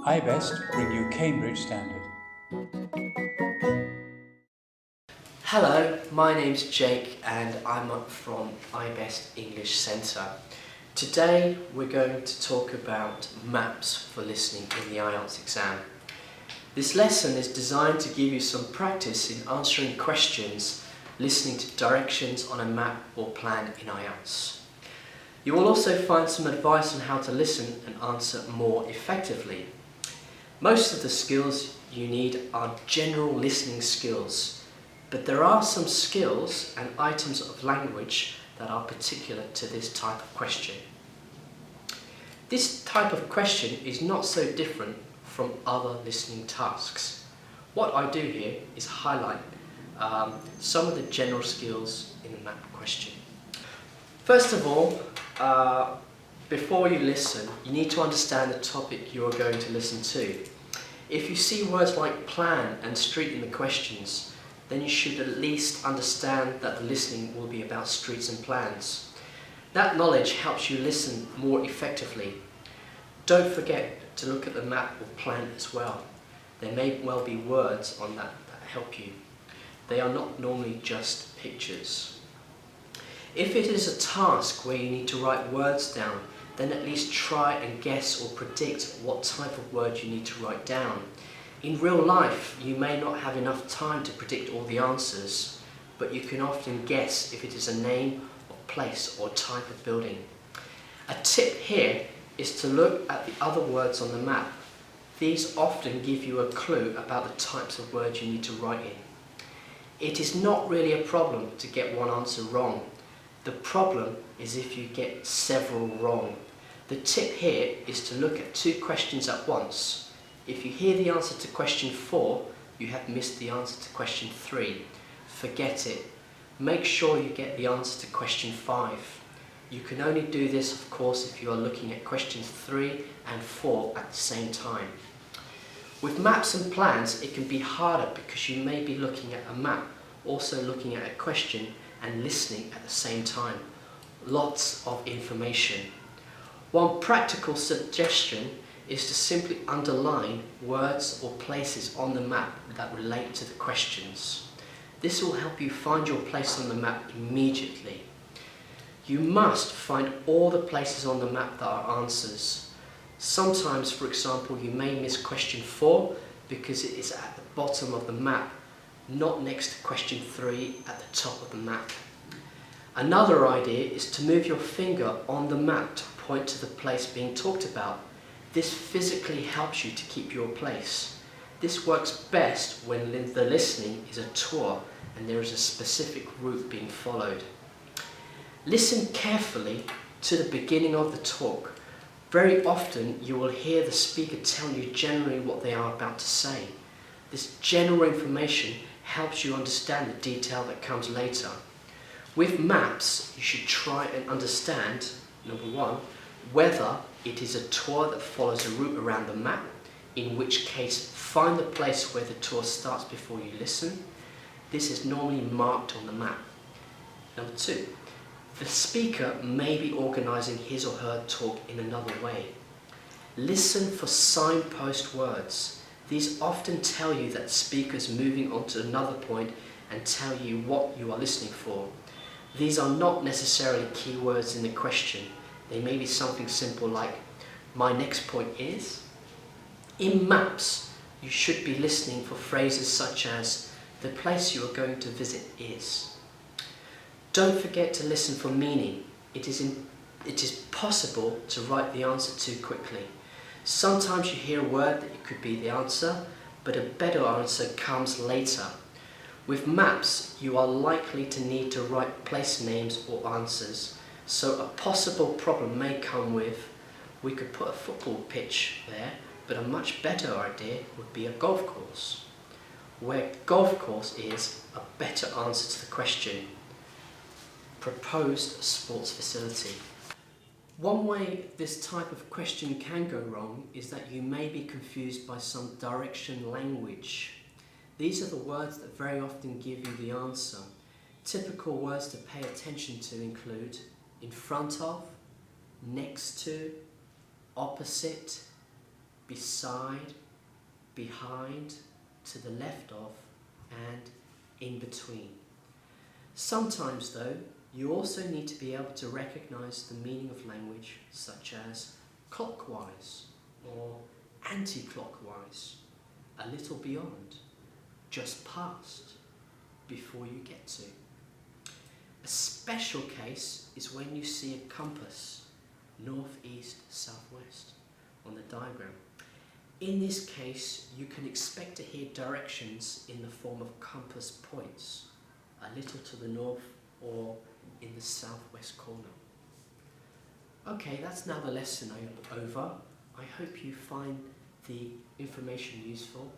ibest bring you Cambridge Standard. Hello, my name's Jake and I'm up from ibest English Centre. Today we're going to talk about maps for listening in the IELTS exam. This lesson is designed to give you some practice in answering questions, listening to directions on a map or plan in IELTS. You will also find some advice on how to listen and answer more effectively. Most of the skills you need are general listening skills, but there are some skills and items of language that are particular to this type of question. This type of question is not so different from other listening tasks. What I do here is highlight some of the general skills in the map question. First of all, before you listen, you need to understand the topic you are going to listen to. If you see words like plan and street in the questions, then you should at least understand that the listening will be about streets and plans. That knowledge helps you listen more effectively. Don't forget to look at the map or plan as well. There may well be words on that help you. They are not normally just pictures. If it is a task where you need to write words down, then at least try and guess or predict what type of word you need to write down. In real life, you may not have enough time to predict all the answers, but you can often guess if it is a name of place or type of building. A tip here is to look at the other words on the map. These often give you a clue about the types of words you need to write in. It is not really a problem to get one answer wrong. The problem is if you get several wrong. The tip here is to look at two questions at once. If you hear the answer to question 4, you have missed the answer to question 3. Forget it. Make sure you get the answer to question 5. You can only do this, of course, if you are looking at questions 3 and 4 at the same time. With maps and plans, it can be harder because you may be looking at a map, also looking at a question, and listening at the same time. Lots of information. One practical suggestion is to simply underline words or places on the map that relate to the questions. This will help you find your place on the map immediately. You must find all the places on the map that are answers. Sometimes, for example, you may miss question 4 because it is at the bottom of the map, not next to question 3 at the top of the map. Another idea is to move your finger on the map to point to the place being talked about. This physically helps you to keep your place. This works best when the listening is a tour and there is a specific route being followed. Listen carefully to the beginning of the talk. Very often you will hear the speaker tell you generally what they are about to say. This general information helps you understand the detail that comes later. With maps, you should try and understand, number 1, whether it is a tour that follows a route around the map, in which case find the place where the tour starts before you listen. This is normally marked on the map. Number 2, the speaker may be organising his or her talk in another way. Listen for signpost words. These often tell you that the speaker is moving on to another point and tell you what you are listening for. These are not necessarily keywords in the question. They may be something simple like, my next point is. In maps, you should be listening for phrases such as, the place you are going to visit is. Don't forget to listen for meaning. It is possible to write the answer too quickly. Sometimes you hear a word that it could be the answer, but a better answer comes later. With maps, you are likely to need to write place names or answers, so a possible problem may come with, we could put a football pitch there, but a much better idea would be a golf course. Where golf course is a better answer to the question. Proposed sports facility. One way this type of question can go wrong is that you may be confused by some direction language. These are the words that very often give you the answer. Typical words to pay attention to include in front of, next to, opposite, beside, behind, to the left of, and in between. Sometimes though, you also need to be able to recognise the meaning of language such as clockwise or anti-clockwise, a little beyond, just past, before you get to. A special case is when you see a compass, north, east, southwest, on the diagram. In this case, you can expect to hear directions in the form of compass points, a little to the north or in the southwest corner. Okay, that's now the lesson over. I hope you find the information useful